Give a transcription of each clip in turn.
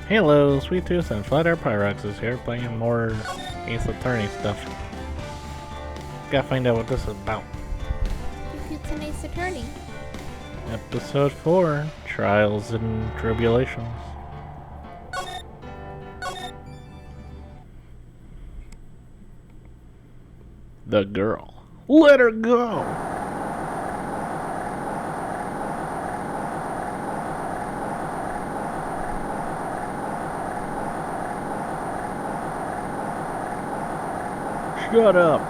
Hello, Sweet Tooth and Flat Air Pyrex is here playing more Ace Attorney stuff. Gotta find out what this is about. It's an Ace Attorney. Episode 4, Trials and Tribulations. The girl. Let her go! Shut up!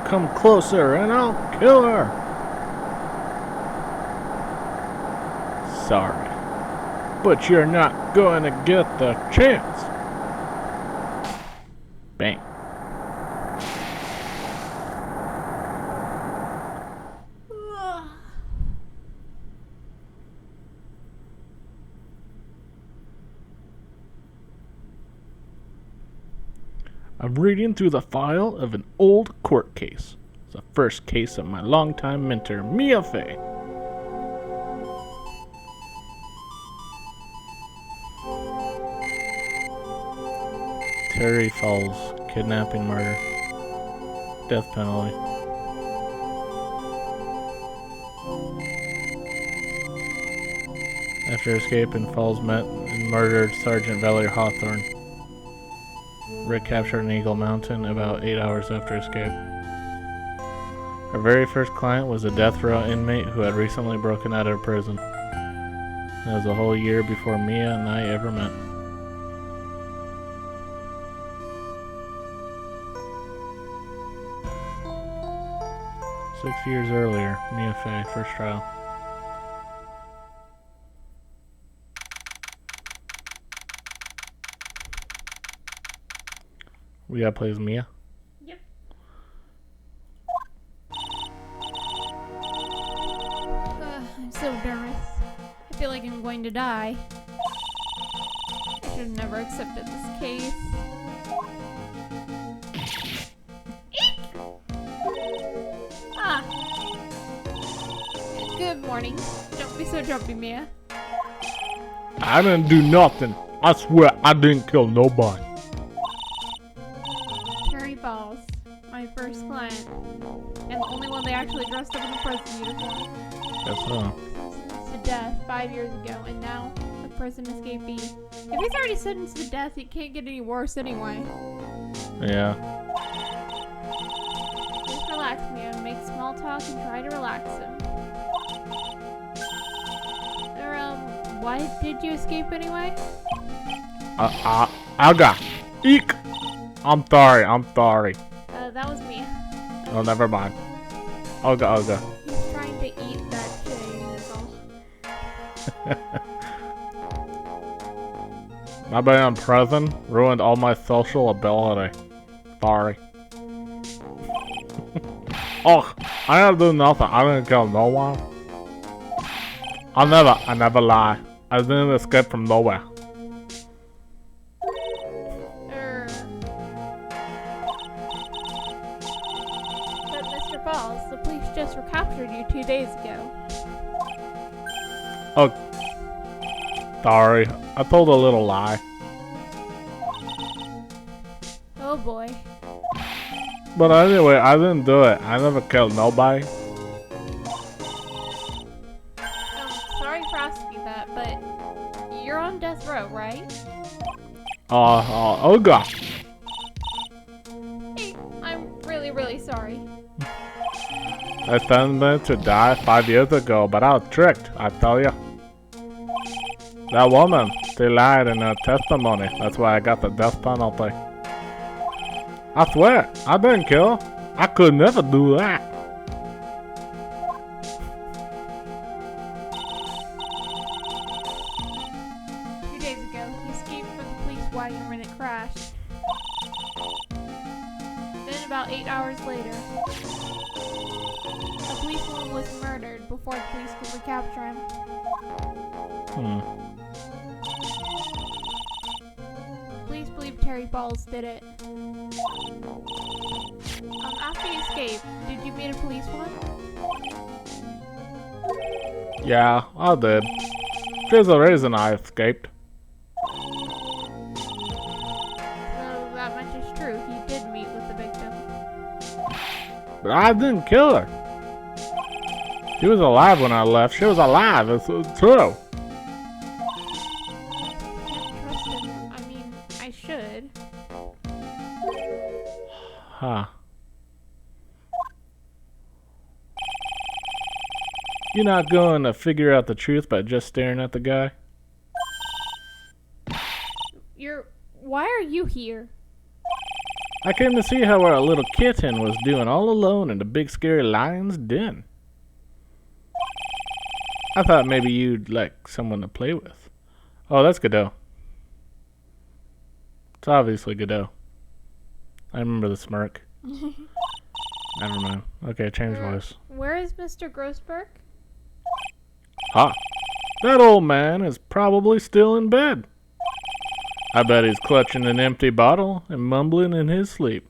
Come closer and I'll kill her! Sorry, but you're not going to get the chance! Bang. I'm reading through the file of an old court case. It's the first case of my longtime mentor, Mia Fey. Terry Falls, kidnapping, murder, death penalty. After escaping, Falls met and murdered Sergeant Valerie Hawthorne. Rick captured in Eagle Mountain about 8 hours after escape. Her very first client was a death row inmate who had recently broken out of prison. It was a whole year before Mia and I ever met. Six years earlier, Mia Fey, first trial. We gotta play as Mia. Yep. I'm so nervous. I feel like I'm going to die. I should have never accepted this case. Eek! Ah. Good morning. Don't be so jumpy, Mia. I didn't do nothing. I swear I didn't kill nobody. Falls, my first client, and the only one they actually dressed up in a prison uniform. Guess so. Sentenced to death 5 years ago, and now a prison escapee. If he's already sentenced to death, it can't get any worse anyway. Yeah. Just relax, Mia. Make small talk and try to relax him. Why did you escape anyway? Aga. Eek. I'm sorry. That was me. Oh, never mind. Olga. He's trying to eat that chain, is all. My being in prison ruined all my social ability. Sorry. Oh, I didn't do nothing. I didn't kill no one. I never lie. I didn't escape from nowhere. Falls, the police just recaptured you 2 days ago. Oh, sorry. I told a little lie. Oh boy. But anyway, I didn't do it. I never killed nobody. Sorry for asking you that, but you're on death row, right? Oh god. Hey, I'm really sorry. I sentenced to die 5 years ago, but I was tricked, I tell you. That woman, she lied in her testimony. That's why I got the death penalty. I swear, I didn't kill her. I could never do that. Two days ago, you escaped from the police wagon when it crashed. Then about 8 hours later, a policewoman was murdered before the police could recapture him. Police believe Terry Falls did it. After you escaped, did you meet a policewoman? Yeah, I did. There's a reason I escaped. but I didn't kill her. She was alive when I left. She was alive. It's true. Can't trust him. I mean, I should. Huh. You're not going to figure out the truth by just staring at the guy? Why are you here? I came to see how our little kitten was doing all alone in the big scary lion's den. I thought maybe you'd like someone to play with. Oh, that's Godot. It's obviously Godot. I remember the smirk. Never mind. Okay, change voice. Where is Mr. Grossberg? Ha! That old man is probably still in bed. I bet he's clutching an empty bottle and mumbling in his sleep.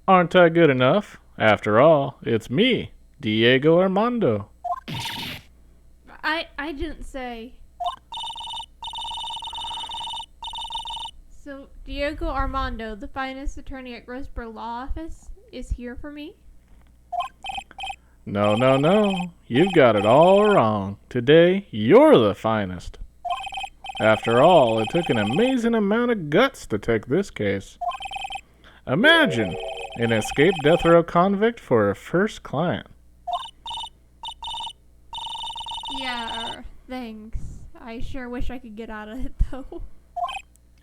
Aren't I good enough? After all, it's me, Diego Armando. I didn't say. So, Diego Armando, the finest attorney at Grossberg Law Office, is here for me? No, no, no. You've got it all wrong. Today, you're the finest. After all, it took an amazing amount of guts to take this case. Imagine an escaped death row convict for a first client. Yeah, thanks. I sure wish I could get out of it, though.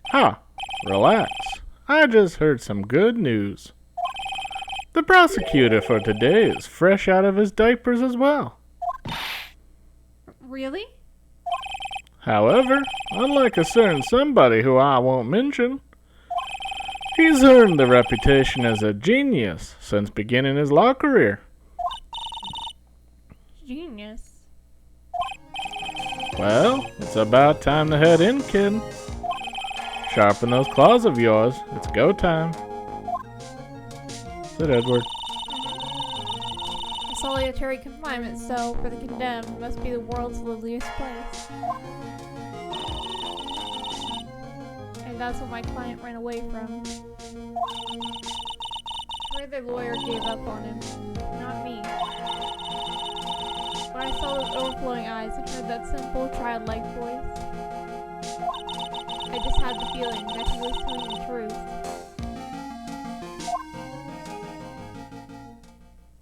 Huh. Relax. I just heard some good news. The prosecutor for today is fresh out of his diapers as well. Really? However, unlike a certain somebody who I won't mention, he's earned the reputation as a genius since beginning his law career. Genius. Well, it's about time to head in, kid. Sharpen those claws of yours. It's go time. Said Edward. A solitary confinement cell for the condemned must be the world's loveliest place. And that's what my client ran away from. I heard their lawyer gave up on him. Not me. When I saw those overflowing eyes and heard that simple, childlike voice, I just had the feeling that he was telling the truth.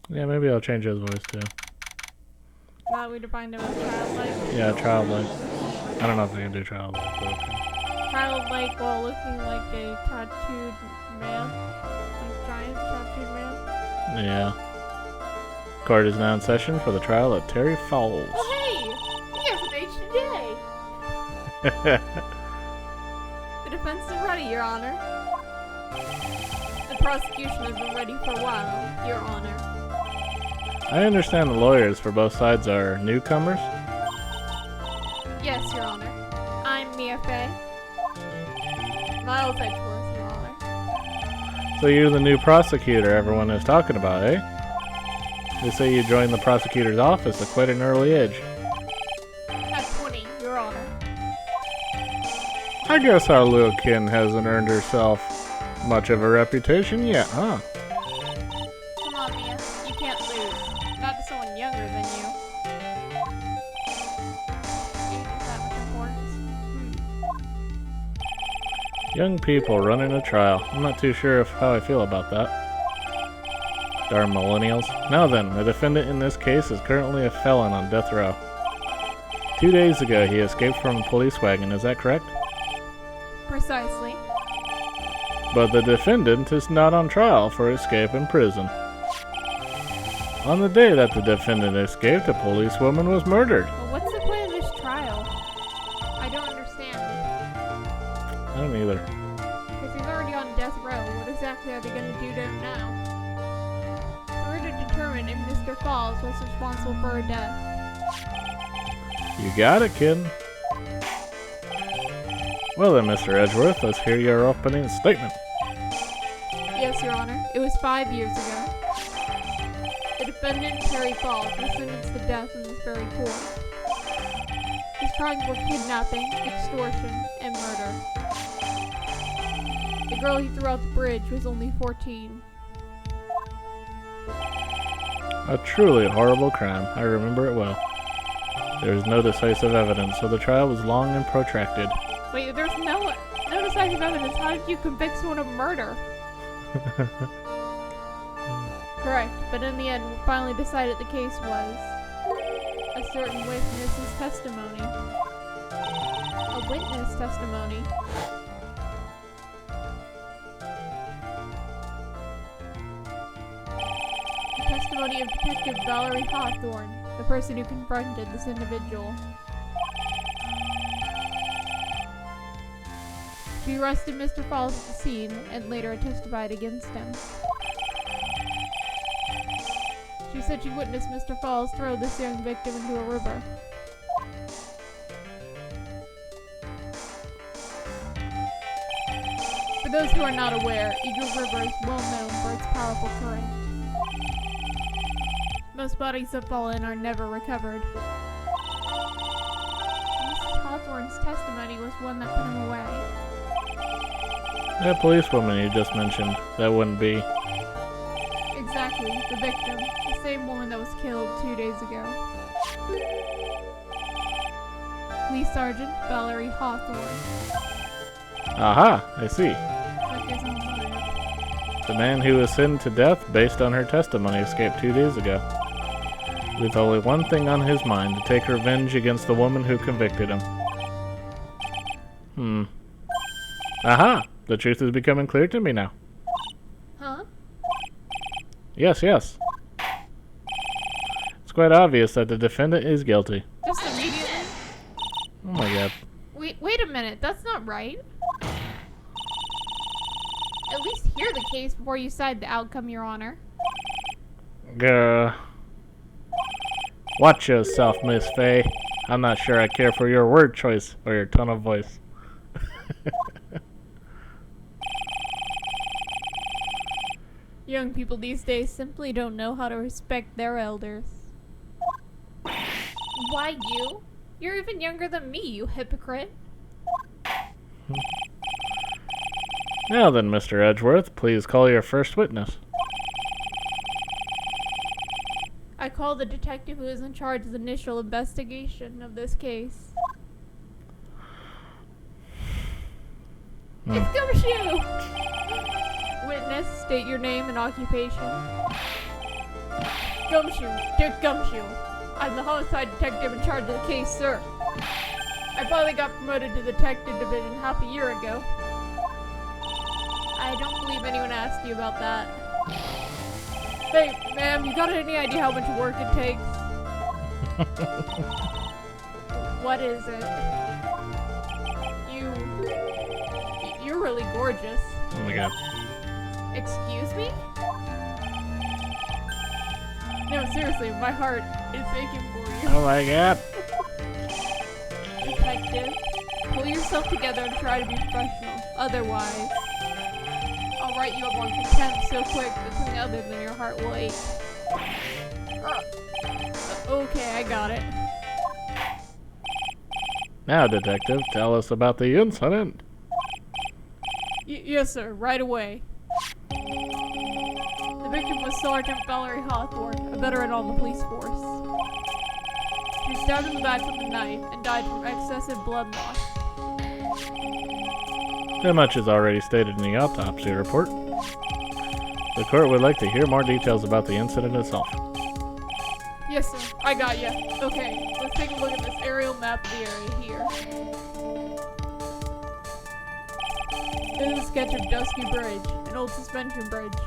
Yeah, maybe I'll change his voice too. Now we defined him as childlike. Yeah, childlike. I don't know if I can do childlike, but okay. Childlike while looking like a tattooed man. A giant tattooed man. Yeah. Court is now in session for the trial at Terry Falls. Oh hey! You guys have aged today! The defense is ready, Your Honor. The prosecution has been ready for a while, Your Honor. I understand the lawyers for both sides are newcomers. Yes, Your Honor. I'm Mia Fey. Miles Edgeworth, Your Honor. So you're the new prosecutor everyone is talking about, eh? They say you joined the prosecutor's office at quite an early age. At 20, Your Honor. I guess our little kin hasn't earned herself much of a reputation yet, huh? Come on, Mia. You can't lose. Not to someone younger than you. Age is that much importance. Young people running a trial. I'm not too sure of how I feel about that. Darn millennials. Now then, the defendant in this case is currently a felon on death row. 2 days ago, he escaped from a police wagon, is that correct? Precisely. But the defendant is not on trial for escape in prison. On the day that the defendant escaped, a policewoman was murdered. Well, what's the point of this trial? I don't understand. I don't either. Because he's already on death row. What exactly are they going to do to him now? So we're to determine if Mr. Falls was responsible for her death. You got it, kid. Well then, Mr. Edgeworth, let's hear your opening statement. Yes, Your Honor. It was 5 years ago. The defendant, Terry Falls, was sentenced to death in this very court. His crimes were kidnapping, extortion, and murder. The girl he threw out the bridge was only 14. A truly horrible crime. I remember it well. There was no decisive evidence, so the trial was long and protracted. Wait, there's no decisive evidence. How did you convict someone of murder? Correct, but in the end, we finally decided the case was a certain witness's testimony. A witness testimony. The testimony of Detective Valerie Hawthorne, the person who confronted this individual. She arrested Mr. Falls at the scene and later testified against him. She said she witnessed Mr. Falls throw this young victim into a river. For those who are not aware, Eagle River is well known for its powerful current. Most bodies that fall in are never recovered. Mrs. Hawthorne's testimony was one that put him away. That policewoman you just mentioned, that wouldn't be. Exactly, the victim. The same woman that was killed 2 days ago. Police Sergeant Valerie Hawthorne. Aha, I see. Like his own mother. The man who was sentenced to death based on her testimony escaped 2 days ago. With only one thing on his mind, to take revenge against the woman who convicted him. Aha! The truth is becoming clear to me now. Huh? Yes. It's quite obvious that the defendant is guilty. Just immediately? Oh my god. Wait a minute, that's not right. At least hear the case before you decide the outcome, Your Honor. Watch yourself, Miss Faye. I'm not sure I care for your word choice or your tone of voice. Young people these days simply don't know how to respect their elders. Why you? You're even younger than me, you hypocrite. Now then, Mr. Edgeworth, please call your first witness. I call the detective who is in charge of the initial investigation of this case. It's Gumshoe! Witness, state your name and occupation. Gumshoe, Dick Gumshoe. I'm the homicide detective in charge of the case, sir. I finally got promoted to the detective division half a year ago. I don't believe anyone asked you about that. Hey, ma'am, you got any idea how much work it takes? What is it? You're really gorgeous. Oh my god. Excuse me? No, seriously, my heart is aching for you. Oh my god. Detective, pull yourself together and try to be professional. Otherwise, I'll write you up on contempt so quick that something other than your heart will ache. Okay, I got it. Now, detective, tell us about the incident. Yes, sir, right away. The victim was Sergeant Valerie Hawthorne, a veteran on the police force. She was stabbed in the back with a knife and died from excessive blood loss. That much is already stated in the autopsy report. The court would like to hear more details about the incident itself. Yes, sir, I got ya. Okay, let's take a look at this aerial map of the area here. This is a sketch of Dusky Bridge, an old suspension bridge.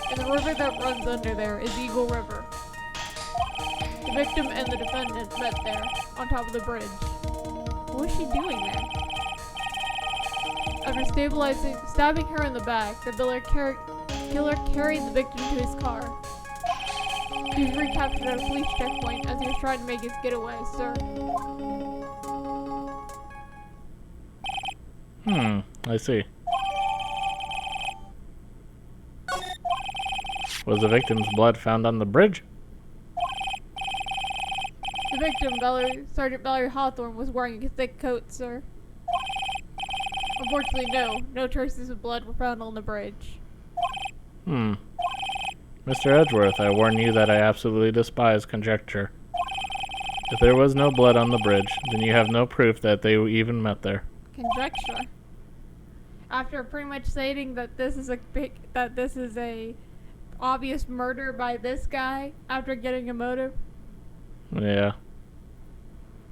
And the river that runs under there is Eagle River. The victim and the defendant met there, on top of the bridge. What was she doing there? After stabbing her in the back, the killer carried the victim to his car. He was recaptured at a police checkpoint as he was trying to make his getaway, sir. I see. Was the victim's blood found on the bridge? The victim, Sergeant Valerie Hawthorne, was wearing a thick coat, sir. Unfortunately, no. No traces of blood were found on the bridge. Mr. Edgeworth, I warn you that I absolutely despise conjecture. If there was no blood on the bridge, then you have no proof that they even met there. Conjecture? After pretty much stating that this is a obvious murder by this guy after getting a motive? Yeah.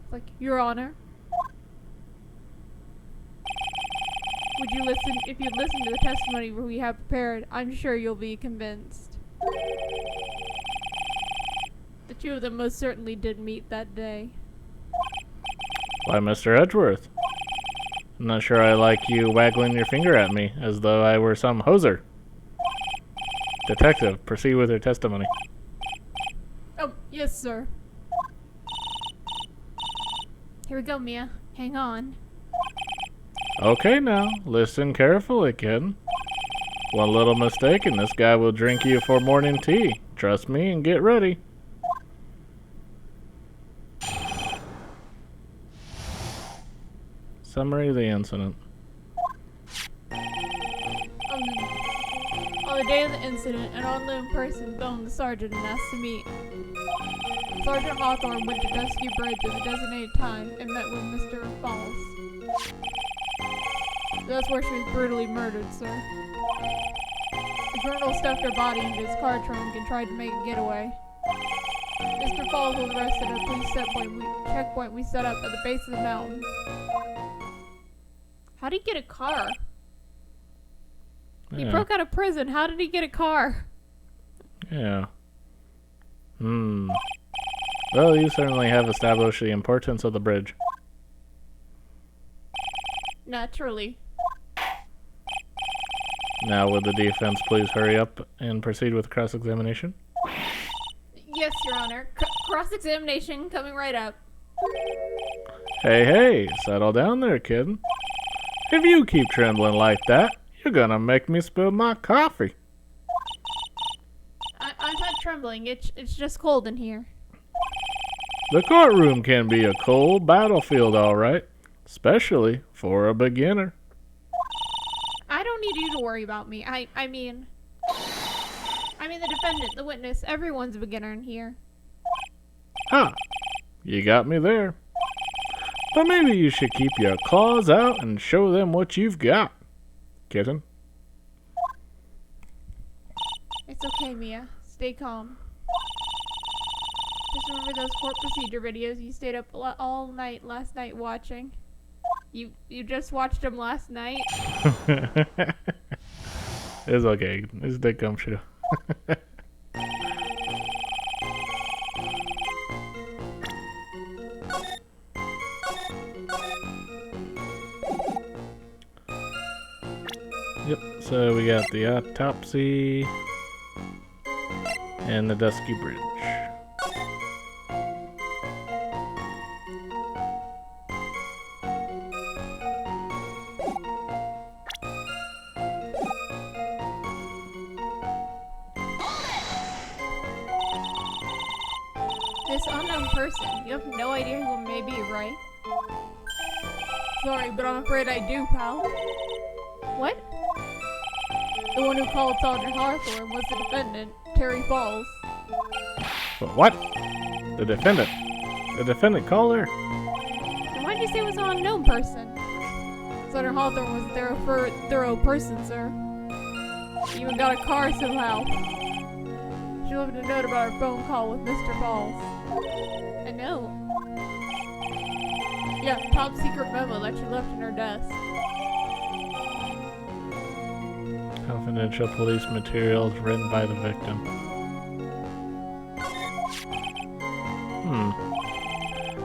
It's like, Your Honor, if you listen to the testimony we have prepared, I'm sure you'll be convinced. The two of them most certainly did meet that day. Why, Mr. Edgeworth? I'm not sure I like you waggling your finger at me as though I were some hoser. Detective, proceed with your testimony. Oh, yes, sir. Here we go, Mia. Hang on. Okay now, listen carefully, kid. One little mistake and this guy will drink you for morning tea. Trust me and get ready. Summary of the incident. On the day of the incident, an unknown person phoned the sergeant and asked to meet. Sergeant Hawthorne went to Dusky Bridge at the designated time and met with Mr. Falls. That's where she was brutally murdered, sir. The criminal stuffed her body into his car trunk and tried to make a getaway. Mr. Falls was arrested at a police checkpoint we set up at the base of the mountain. How'd he get a car? Yeah. He broke out of prison. How did he get a car? Yeah. Well, you certainly have established the importance of the bridge. Naturally. Now, would the defense please hurry up and proceed with cross-examination? Yes, Your Honor. Cross-examination coming right up. Hey, settle down there, kid. If you keep trembling like that, you're gonna make me spill my coffee. I'm not trembling. It's just cold in here. The courtroom can be a cold battlefield, all right. Especially for a beginner. I don't need you to worry about me. I mean the defendant, the witness, everyone's a beginner in here. You got me there. But maybe you should keep your claws out and show them what you've got, kitten. It's okay, Mia. Stay calm. Just remember those court procedure videos you stayed up all night last night watching? You just watched them last night? It's okay. It's the gumshoe. Yep, so we got the autopsy and the Dusky Bridge. This unknown person, you have no idea who it may be, right? Sorry, but I'm afraid I do, pal. What? The one who called Sergeant Hawthorne was the defendant, Terry Falls. But what? The defendant? The defendant called her? Then why'd you say it was an unknown person? Sergeant Hawthorne was a thorough person, sir. She even got a car somehow. She left a note about her phone call with Mr. Falls. A note? Yeah, top secret memo that she left in her desk. Confidential police materials written by the victim.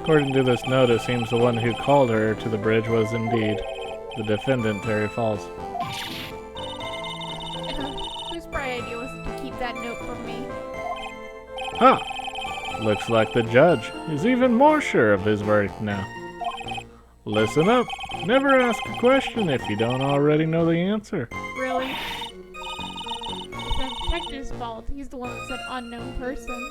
According to this note, it seems the one who called her to the bridge was indeed the defendant, Terry Falls. Whose bright idea was it to keep that note from me? Looks like the judge is even more sure of his verdict now. Listen up. Never ask a question if you don't already know the answer. Really? It's the detective's fault. He's the one that said unknown person.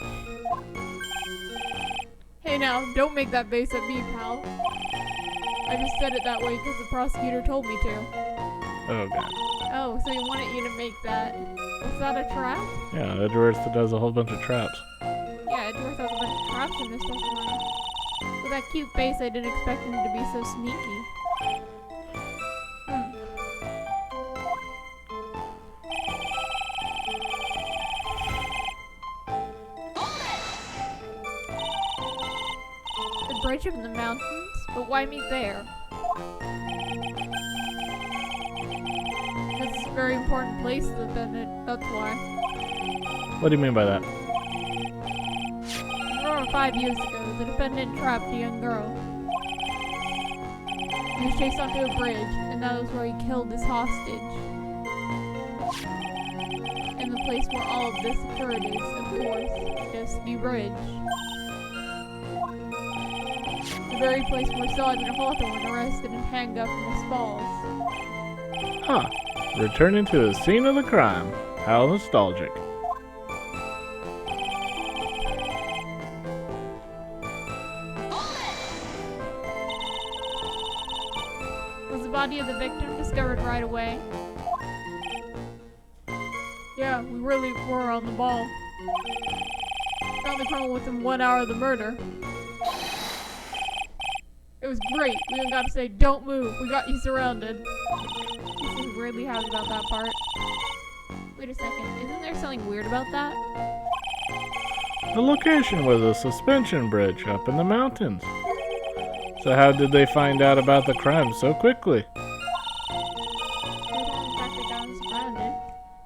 Hey now, don't make that face at me, pal. I just said it that way because the prosecutor told me to. Oh god. Oh, so he wanted you to make that. Was that a trap? Yeah, Edgeworth does a whole bunch of traps. Yeah, Edgeworth has a bunch of traps in this testimony. With that cute face, I didn't expect him to be so sneaky. The bridge of the mountains? But why meet there? This is a very important place to the defendant, that's why. What do you mean by that? Remember 5 years ago, the defendant trapped a young girl. He was chased onto a bridge, and that was where he killed his hostage. And the place where all of this occurred is, of course, Dusky Bridge. The very place where Sergeant Hawthorne arrested and hanged up Miss Falls. Huh. Returning to the scene of the crime. How nostalgic. Was the body of the victim discovered right away? Yeah, we really were on the ball. Found the criminal within 1 hour of the murder. It was great. We even got to say, "Don't move, we got you surrounded." He seems weirdly happy about that part. Wait a second, isn't there something weird about that? The location was a suspension bridge up in the mountains. So how did they find out about the crime so quickly? In fact, they got him surrounded.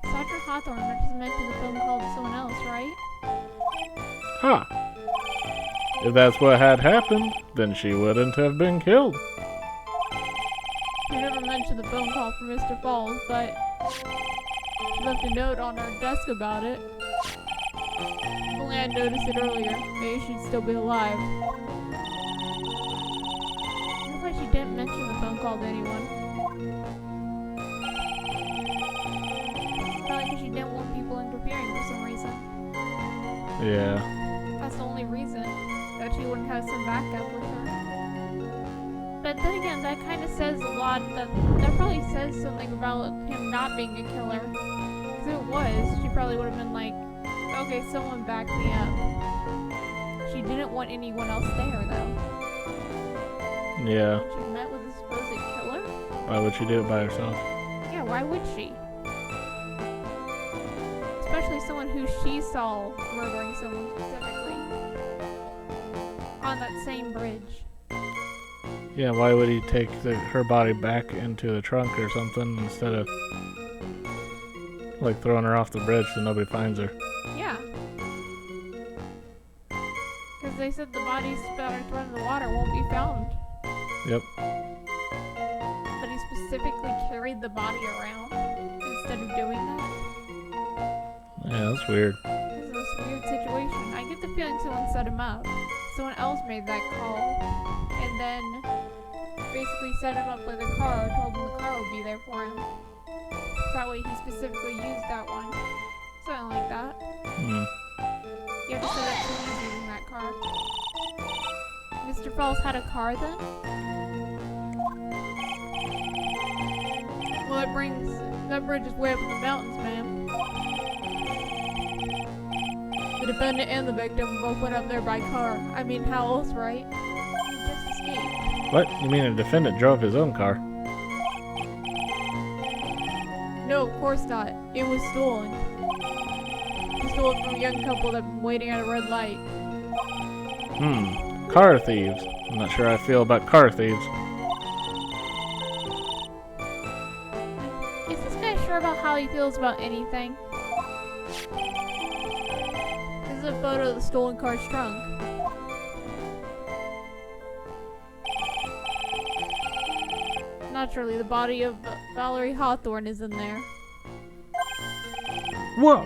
Sergeant Hawthorne mentioned the phone call to someone else, right? Huh. If that's what had happened, then she wouldn't have been killed. She never mentioned the phone call from Mr. Falls, but she left a note on her desk about it. If only I noticed it earlier, maybe she'd still be alive. I wonder why she didn't mention the phone call to anyone. Probably because she didn't want people interfering for some reason. Yeah. That's the only reason, that she wouldn't have some backup with her. But then again, that kind of says a lot. That probably says something about him not being a killer. Because if it was, she probably would have been like, okay, someone back me up. She didn't want anyone else there, though. Yeah. She met with a supposed killer? Why would she do it by herself? Yeah, why would she? Especially someone who she saw murdering someone specifically. On that same bridge. Yeah, why would he take her body back into the trunk or something instead of like throwing her off the bridge so nobody finds her? Yeah. Because they said the bodies that are thrown in the water won't be found. Yep. But he specifically carried the body around instead of doing that. Yeah, that's weird. This is a weird situation. I get the feeling someone set him up. Someone else made that call. And then basically set him up with a car, told him the car would be there for him. That way he specifically used that one. Something like that. Hmm. You have to set up someone using that car. Mr. Falls had a car then? Well, that bridge is way up in the mountains, man. The defendant and the victim both went up there by car. I mean, how else, right? He just escaped. What? You mean a defendant drove his own car? No, of course not. It was stolen. He stole it from a young couple that had been waiting at a red light. Car thieves. I'm not sure how I feel about car thieves. Is this guy sure about how he feels about anything? This is a photo of the stolen car's trunk. Naturally, the body of Valerie Hawthorne is in there. Whoa!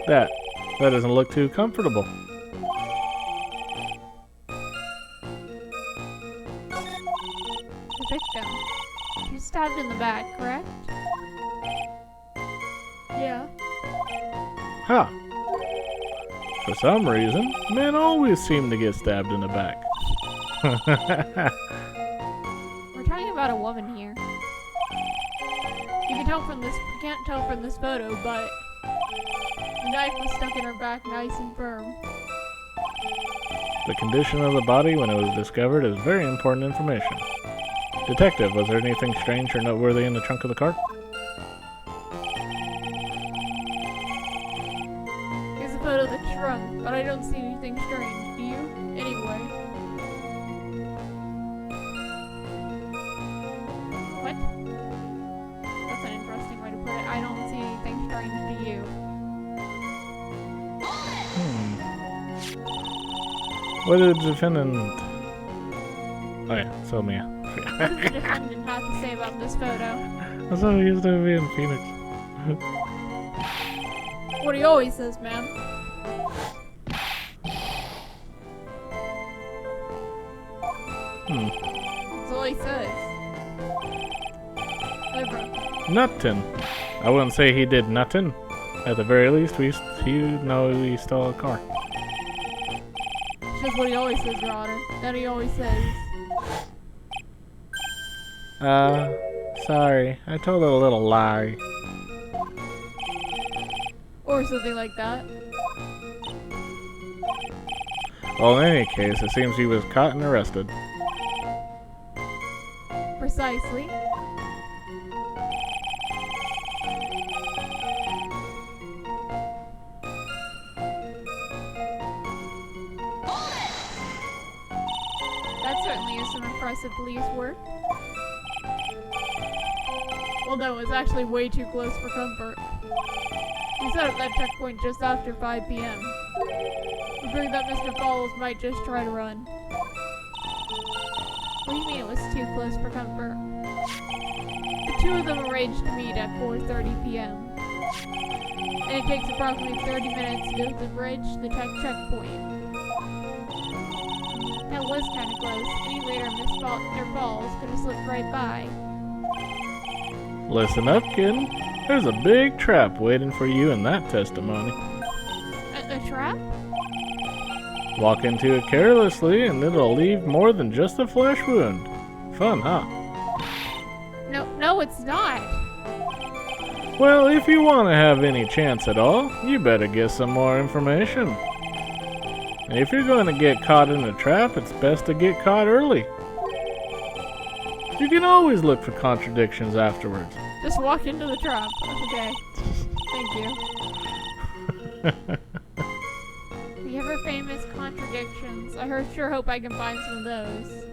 That doesn't look too comfortable. The victim. She was stabbed in the back, correct? Yeah. Huh. For some reason, men always seem to get stabbed in the back. about a woman here. You can tell from this. Can't tell from this photo, but the knife was stuck in her back, nice and firm. The condition of the body when it was discovered is very important information. Detective, was there anything strange or noteworthy in the trunk of the car? Here's a photo of the trunk, but I don't see anything strange. Do you? Anyway. What? That's an interesting way to put it. I don't see anything strange to you. What did the defendant... Oh yeah, so Mia. What does the defendant have to say about this photo? I thought he used to be in Phoenix. What he always says, man. That's all he says. Over. Nothing. I wouldn't say he did nothing. At the very least, he stole a car. It's just what he always says, Your Honor. That he always says. Sorry. I told a little lie. Or something like that. Well, in any case, it seems he was caught and arrested. Precisely. That certainly is some impressive police work. Well, no, it's actually way too close for comfort. We set up that checkpoint just after 5 p.m. We figured that Mr. Falls might just try to run. What do you mean it was too close for comfort? The two of them arranged to meet at 4:30 p.m. And it takes approximately 30 minutes to go to the bridge to the checkpoint. That was kind of close. Any later, Mr. Falls could have slipped right by. Listen up, kid. There's a big trap waiting for you in that testimony. A trap? Walk into it carelessly and it'll leave more than just a flesh wound. Fun, huh? No, it's not. Well, if you want to have any chance at all, you better get some more information. And if you're going to get caught in a trap, it's best to get caught early. You can always look for contradictions afterwards. Just walk into the trap. Okay. Thank you. The ever famous contradictions. I sure hope I can find some of those.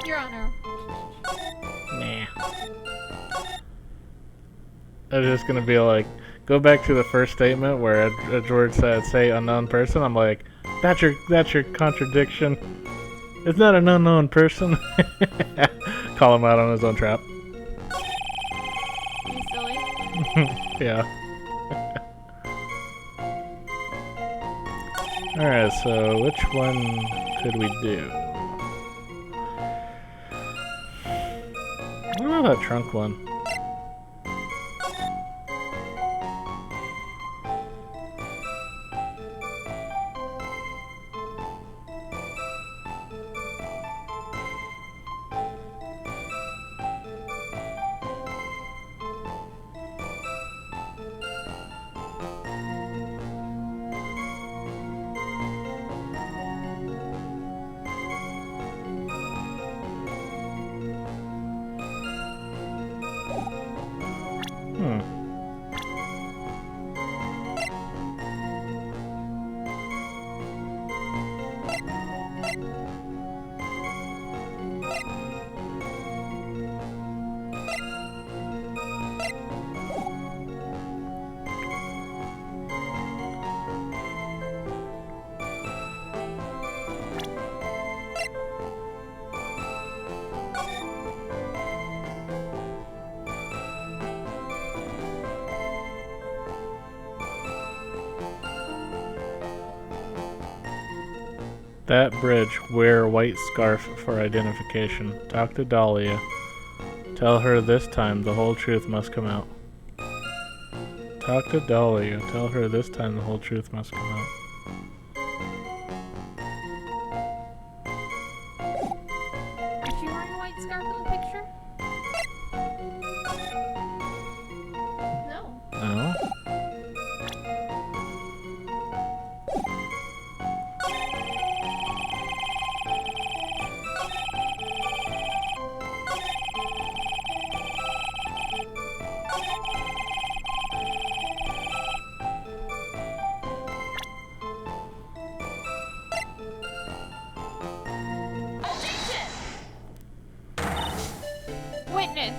Your Honor. Nah. I was just gonna be like, go back to the first statement where George said, say unknown person. I'm like, that's your contradiction. It's not an unknown person. Call him out on his own trap. You silly. Yeah. Alright, so which one could we do? What about that trunk one? That bridge. Wear white scarf for identification. Talk to Dahlia. Tell her this time the whole truth must come out. Talk to Dahlia. Tell her this time the whole truth must come out. Is she wearing a white scarf in the picture? No. No? Witness.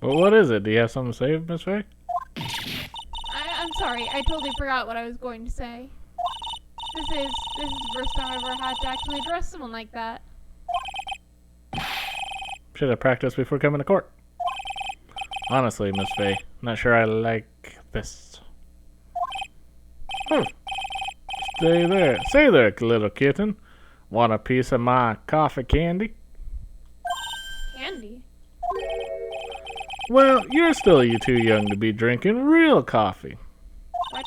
Well, what is it? Do you have something to say, Miss Faye? I'm sorry. I totally forgot what I was going to say. This is the first time I've ever had to actually address someone like that. Should have practiced before coming to court. Honestly, Miss Faye, not sure I like this. Stay there. Say there, little kitten. Want a piece of my coffee candy? Candy? Well, you're still too young to be drinking real coffee. What?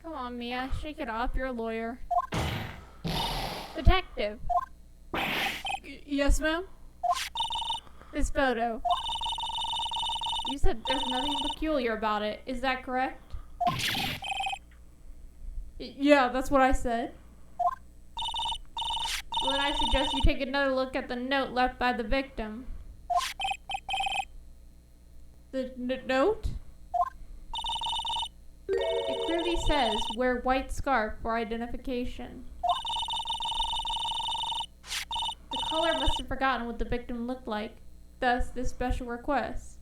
Come on, Mia. Shake it off. You're a lawyer. Detective. Yes, ma'am? This photo. You said there's nothing peculiar about it. Is that correct? Yeah, that's what I said. Well, then I suggest you take another look at the note left by the victim. The note? It clearly says, wear white scarf for identification. The caller must have forgotten what the victim looked like, thus this special request.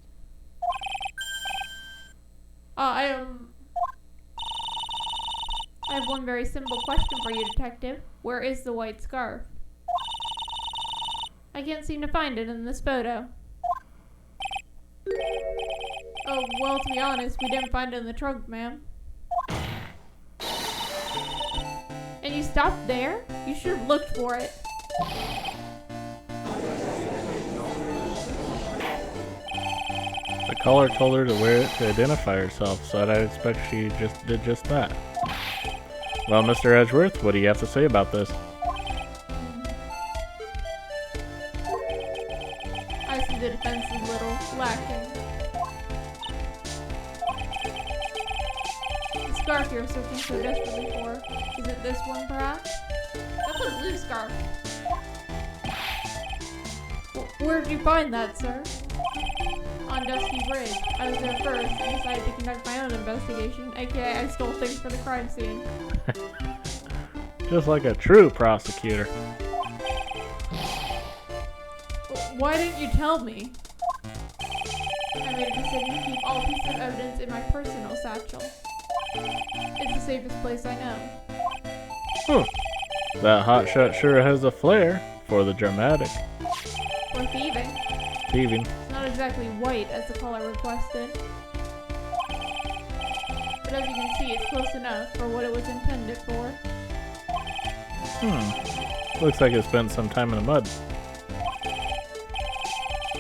I have one very simple question for you, Detective. Where is the white scarf? I can't seem to find it in this photo. Oh, well, to be honest, we didn't find it in the trunk, ma'am. And you stopped there? You should have looked for it. The caller told her to wear it to identify herself, so I'd expect she just did just that. Well, Mr. Edgeworth, what do you have to say about this? I see the defense is a little lacking. The scarf you're searching so desperately for, is it this one perhaps? That's a blue scarf. Where did you find that, sir? On Dusky Bridge. I was there first and decided to conduct my own investigation, aka I stole things from the crime scene. Just like a true prosecutor. Why didn't you tell me? I made a decision to keep all pieces of evidence in my personal satchel. It's the safest place I know. That hotshot sure has a flair for the dramatic. Or thieving. Thieving. It's not exactly white as the caller requested. But as you can see, it's close enough for what it was intended for. Looks like it spent some time in the mud.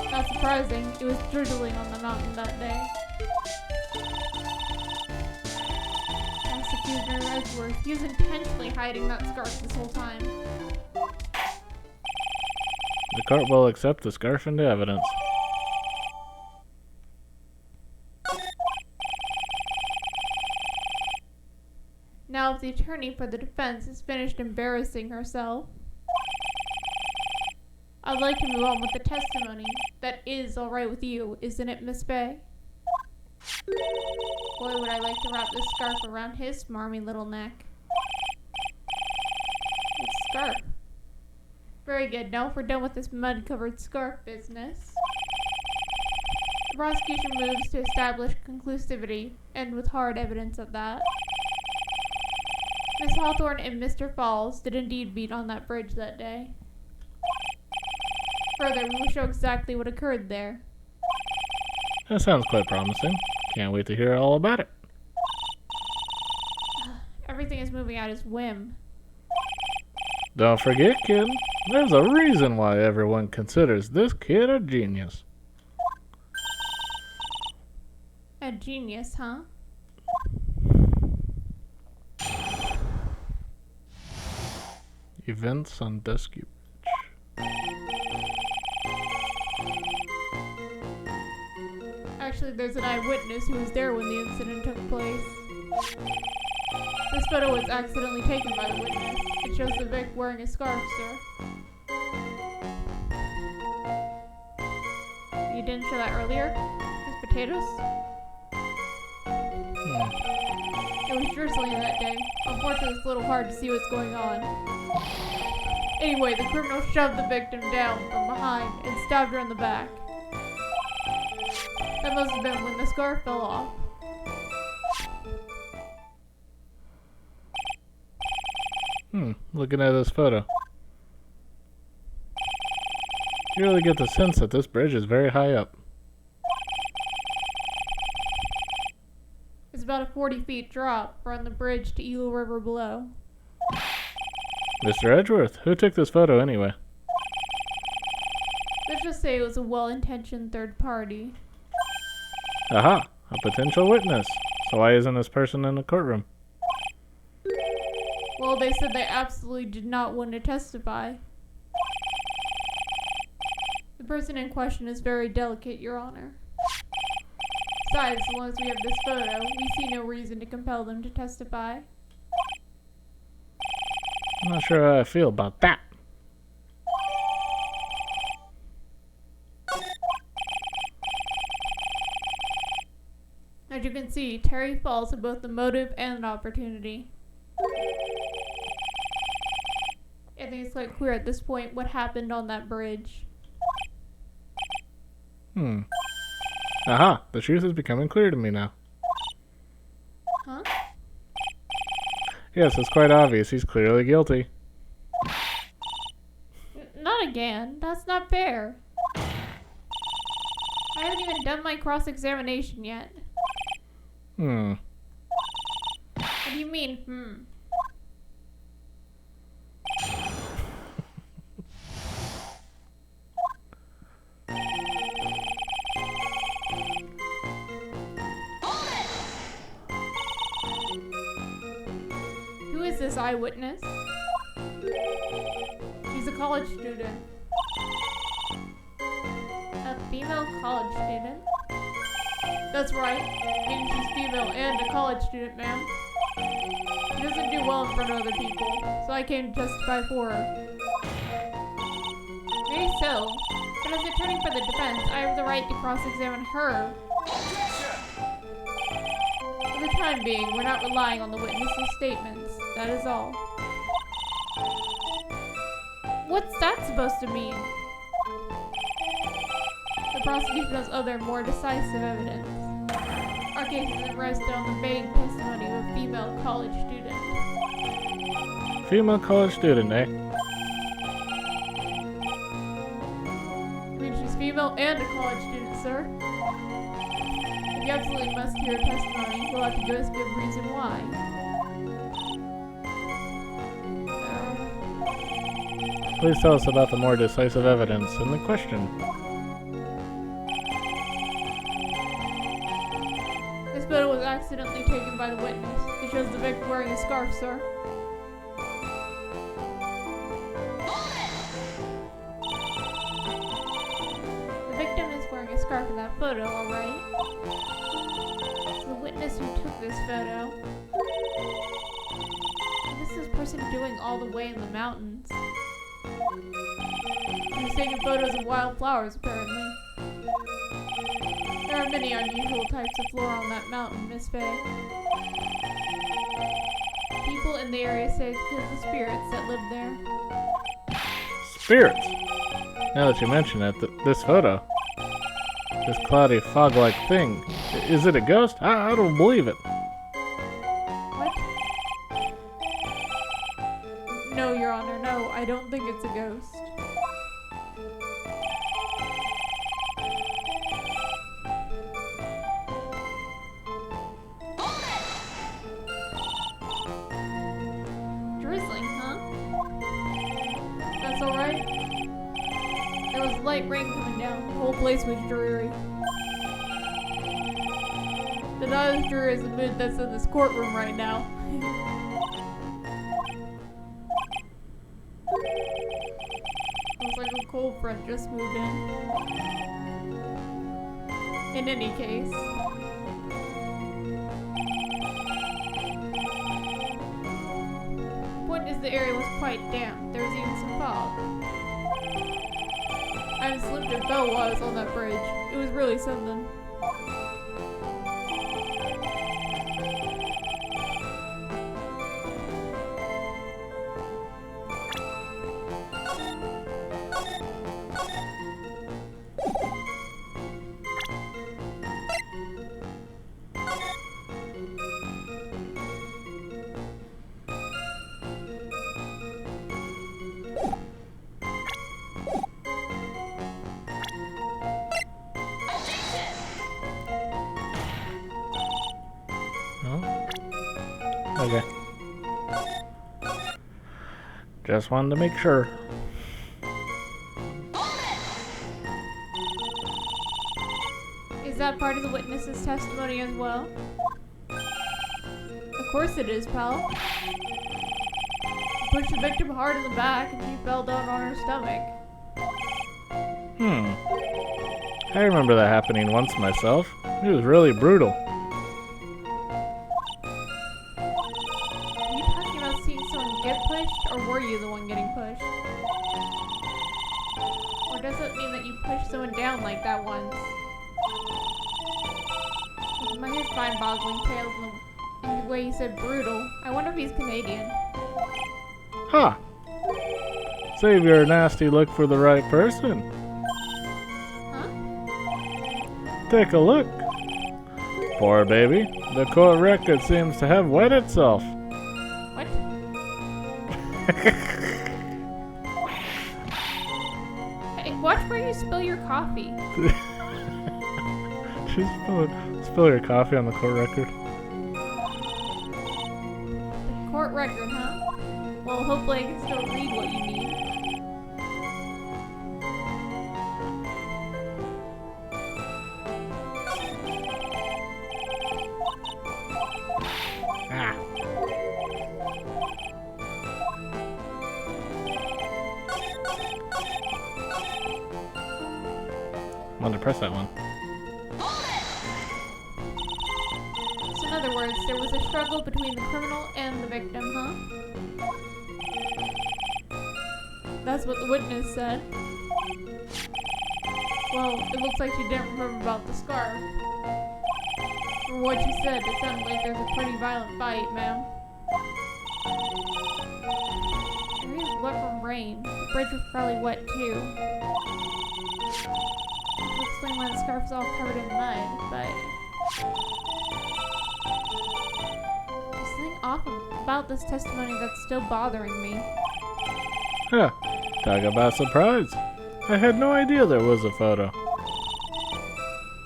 Not surprising, it was drizzling on the mountain that day. Prosecutor Edgeworth, he was intentionally hiding that scarf this whole time. The court will accept the scarf into evidence. Now if the attorney for the defense is finished embarrassing herself, I'd like to move on with the testimony. That is alright with you, isn't it, Miss Faye? Boy, would I like to wrap this scarf around his smarmy little neck. It's a scarf. Very good, now if we're done with this mud-covered scarf business. The prosecution moves to establish conclusivity, and with hard evidence of that. Miss Hawthorne and Mr. Falls did indeed meet on that bridge that day. Further, we will show exactly what occurred there. That sounds quite promising. Can't wait to hear all about it. Everything is moving at his whim. Don't forget, kid, there's a reason why everyone considers this kid a genius. A genius, huh? Events on Dusky. Actually, there's an eyewitness who was there when the incident took place. This photo was accidentally taken by the witness. It shows the Vic wearing a scarf, sir. You didn't show that earlier? His potatoes? It was drizzling that day. Unfortunately, it's a little hard to see what's going on. Anyway, the criminal shoved the victim down from behind and stabbed her in the back. That must have been when the scarf fell off. Looking at this photo. You really get the sense that this bridge is very high up. It's about a 40-feet drop from the bridge to Eagle River below. Mr. Edgeworth, who took this photo anyway? Let's just say it was a well-intentioned third party. Aha! A potential witness. So why isn't this person in the courtroom? Well, they said they absolutely did not want to testify. The person in question is very delicate, Your Honor. Besides, as long as we have this photo, we see no reason to compel them to testify. I'm not sure how I feel about that. As you can see, Terry falls in both the motive and opportunity. I think it's quite clear at this point what happened on that bridge. Aha! The truth is becoming clear to me now. Huh? Yes, it's quite obvious. He's clearly guilty. Not again. That's not fair. I haven't even done my cross-examination yet. What do you mean, Who is this eyewitness? She's a college student. A female college student? That's right. Meaning she's female and a college student, ma'am. She doesn't do well in front of other people, so I came to testify for her. Maybe so, but as attorney for the defense, I have the right to cross-examine her. For the time being, we're not relying on the witness's statements. That is all. What's that supposed to mean? The prosecution has other, more decisive evidence. Our case is rested on the vague testimony of a female college student. Female college student, eh? I mean, she's female and a college student, sir. If you absolutely must hear her testimony, you'll have to give us a good reason why. Please tell us about the more decisive evidence in the question. This photo was accidentally taken by the witness. It shows the victim wearing a scarf, sir. The victim is wearing a scarf in that photo, alright? It's the witness who took this photo. What is this person doing all the way in the mountains? He was taking photos of wildflowers, apparently. There are many unusual types of flora on that mountain, Miss Faye. People in the area say it's because of the spirits that live there. Spirits! Now that you mention it, this photo. This cloudy fog-like thing. Is it a ghost? I don't believe it. What? No, Your Honor, no. I don't think it's a ghost. place was dreary. But not as dreary as the mood that's in this courtroom right now. Looks like a cold front just moved in. In any case. The point is the area was quite damp. There was even some fog. I haven't slipped and fell while I was on that bridge. It was really something. Okay. Just wanted to make sure. Is that part of the witness's testimony as well? Of course it is, pal. You pushed the victim hard in the back and she fell down on her stomach. I remember that happening once myself. It was really brutal. Are you talking about seeing someone get pushed, or were you the one getting pushed? Or does it mean that you pushed someone down like that once? With my his mind-boggling tale in the way he said brutal, I wonder if he's Canadian. Huh. Save your nasty look for the right person. Huh? Take a look. Poor baby. The court record seems to have wet itself. What? Hey, watch where you spill your coffee. Just spill your coffee on the court record. The court record, huh? Well, hopefully I can still read what you need. Ah. I wanted to press that one. So in other words, there was a struggle between the criminal and the victim, huh? That's what the witness said. Well, it looks like she didn't remember about the scarf. From what she said, it sounded like there's a pretty violent fight, ma'am. The area is wet from rain. The bridge was probably wet too. It'll explain why the scarf is all covered in mud, but there's something off about this testimony that's still bothering me. Huh. Talk about surprise. I had no idea there was a photo.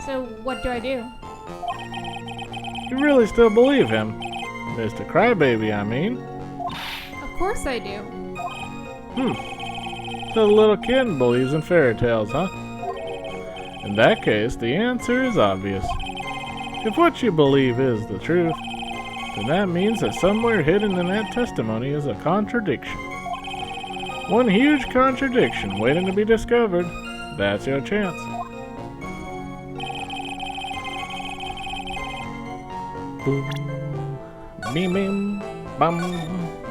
So, what do I do? You really still believe him? Mr. Crybaby, I mean. Of course I do. So the little kid believes in fairy tales, huh? In that case, the answer is obvious. If what you believe is the truth, then that means that somewhere hidden in that testimony is a contradiction. One huge contradiction waiting to be discovered. That's your chance. Boom. Beam beam. Bum.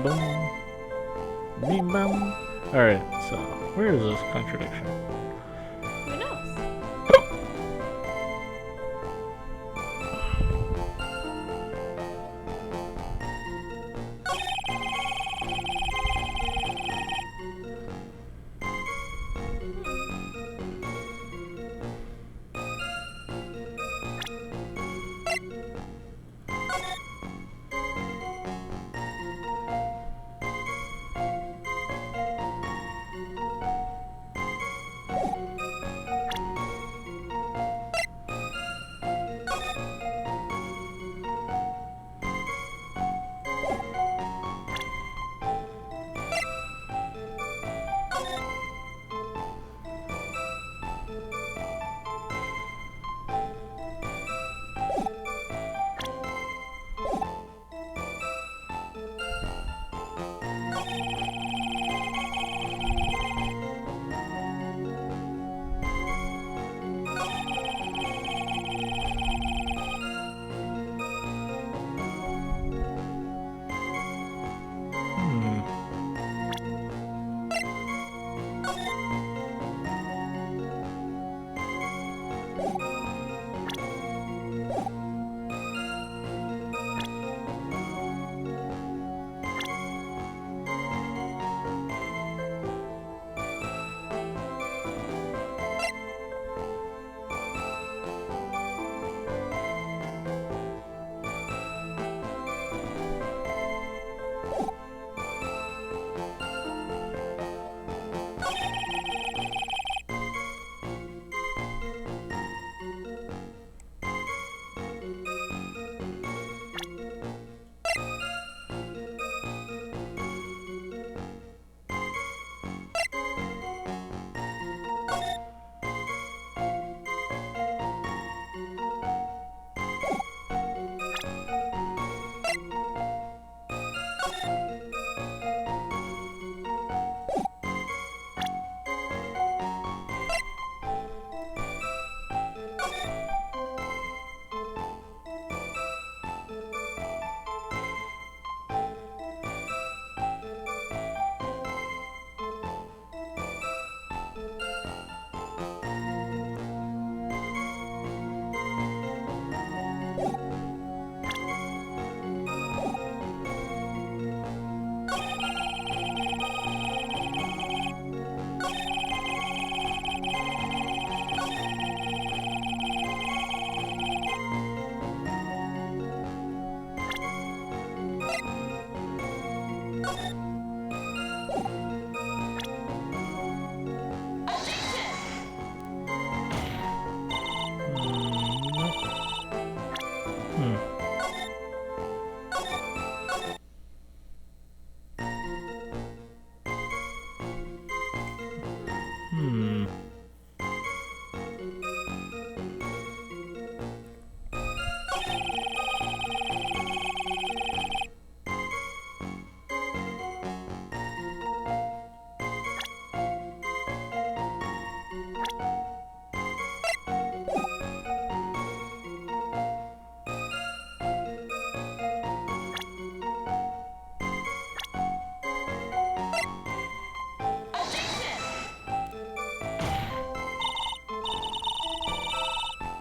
Boom. Beam bum. Alright, so where is this contradiction? Who knows?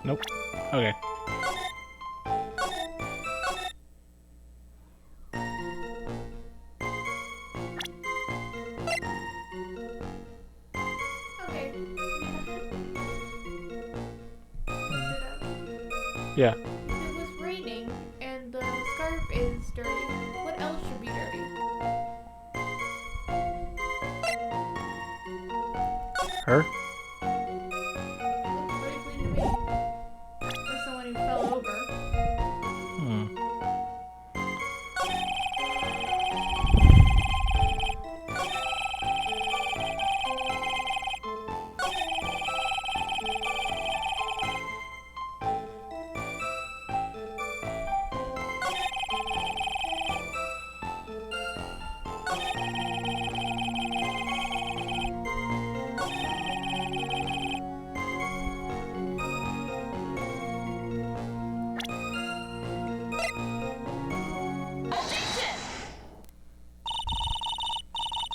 Nope. Okay. Okay. Yeah. It was raining, and the scarf is dirty. What else should be dirty? Her? Looks pretty clean to me. For someone who fell over. Hmm.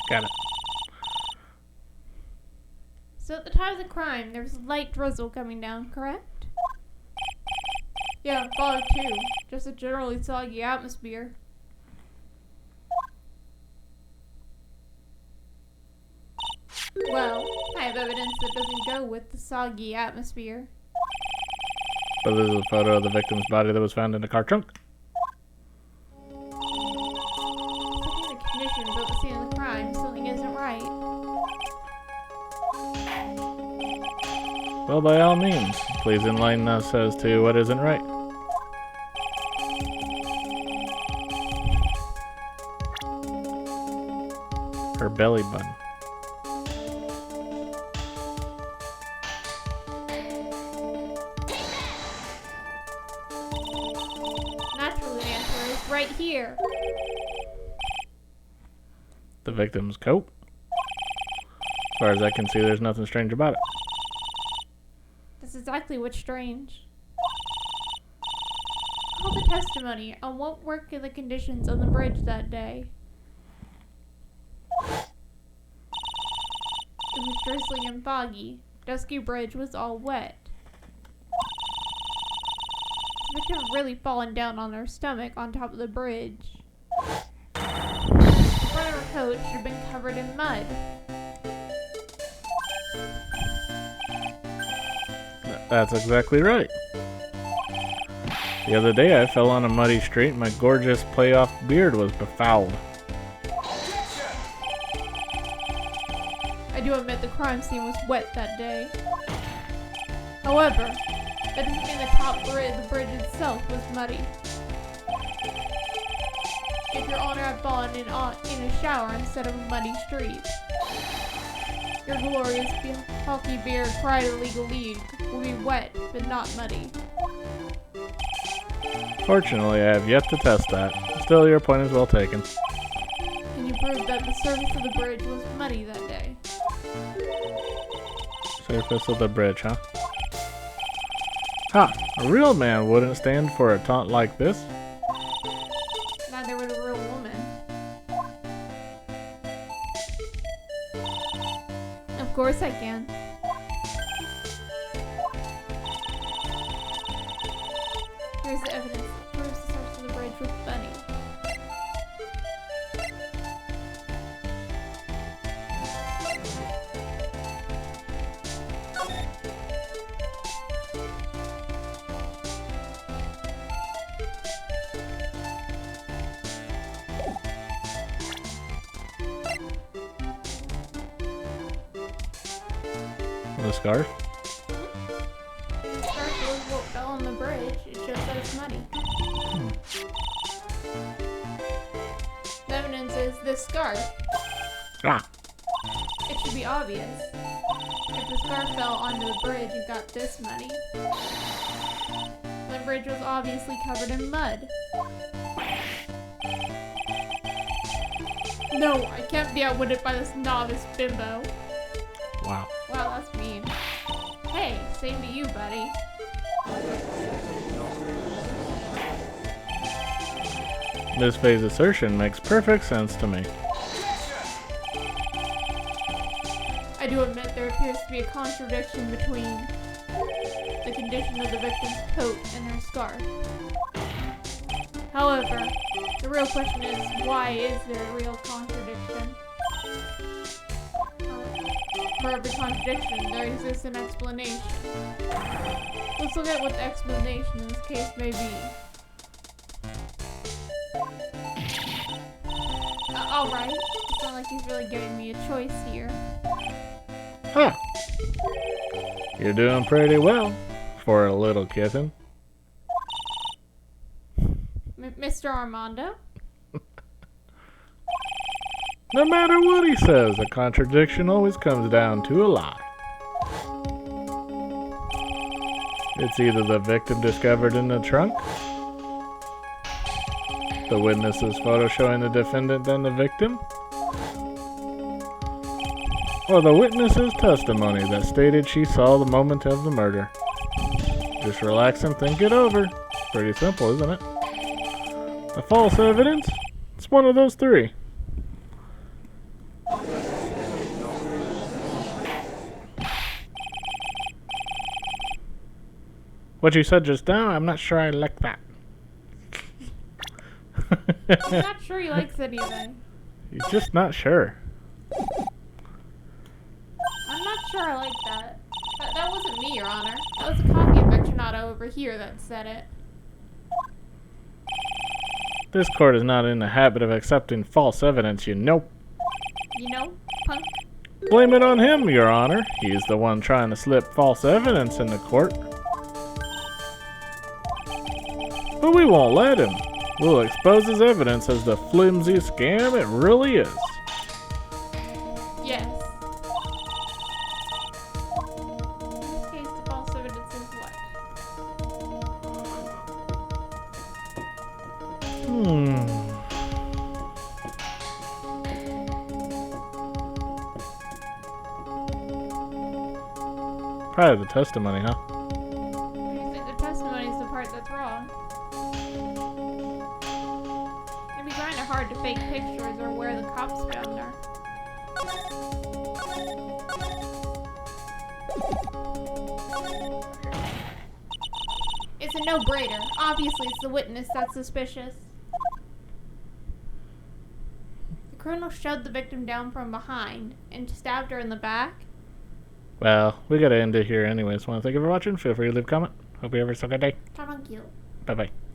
Got it. So at the time of the crime, there was a light drizzle coming down, correct? Yeah, fog too. Just a generally soggy atmosphere. Well, I have evidence that doesn't go with the soggy atmosphere. But this is a photo of the victim's body that was found in the car trunk. Looking at the conditions at the scene of the crime, something isn't right. Well, by all means, please enlighten us as to what isn't right. Her belly button. Naturally, the answer is right here. The victim's coat. As far as I can see, there's nothing strange about it. That's exactly what's strange. Call the testimony on what were the conditions on the bridge that day. It was drizzling and foggy. Dusky bridge was all wet. The victim had really fallen down on her stomach on top of the bridge. The front of her coat should have been covered in mud. That's exactly right. The other day I fell on a muddy street and my gorgeous playoff beard was befouled. I do admit the crime scene was wet that day. However, that doesn't mean the top bridge, the bridge itself, was muddy. If your owner had fallen in a shower instead of a muddy street, your glorious hockey beard prior to legal lead will be wet but not muddy. Fortunately, I have yet to test that. Still, your point is well taken. Can you prove that the surface of the bridge was muddy that day? Surface of the bridge, huh? Ha! A real man wouldn't stand for a taunt like this. Neither would a real woman. Of course I can. Here's the evidence that proves the surface of the bridge was funny. The scarf? The scarf was what fell on the bridge. It shows that it's muddy. The evidence is this scarf. Ah! It should be obvious. If the scarf fell onto the bridge and got this muddy, the bridge was obviously covered in mud. No, I can't be outwitted by this novice bimbo. Wow. Wow, that's mean. Hey, same to you, buddy. This phase assertion makes perfect sense to me. I do admit there appears to be a contradiction between the condition of the victim's coat and her scarf. However, the real question is, why is there a real contradiction? For every contradiction, there exists an explanation. Let's look at what the explanation in this case may be. Alright, it's not like he's really giving me a choice here. Huh. You're doing pretty well for a little kitten. Mr. Armando? No matter what he says, a contradiction always comes down to a lie. It's either the victim discovered in the trunk, the witness's photo showing the defendant and the victim, or the witness's testimony that stated she saw the moment of the murder. Just relax and think it over. Pretty simple, isn't it? The false evidence? It's one of those three. What you said just now, I'm not sure I like that. I'm not sure he likes anything. You're just not sure. I'm not sure I like that. That wasn't me, Your Honor. That was a copy of Vectornado over here that said it. This court is not in the habit of accepting false evidence, you know. You know, punk? Blame it on him, Your Honor. He's the one trying to slip false evidence in the court. But we won't let him. We'll expose his evidence as the flimsy scam it really is. Yes. In this case, the false evidence is what? Probably the testimony, huh? You think the testimony is the part that's wrong? It'd be kinda hard to fake pictures or where the cops found her. It's a no-brainer. Obviously, it's the witness that's suspicious. The criminal shoved the victim down from behind and stabbed her in the back. Well, we gotta end it here anyways. Want to thank you for watching. Feel free to leave a comment. Hope you have a good day. Thank you. Bye-bye.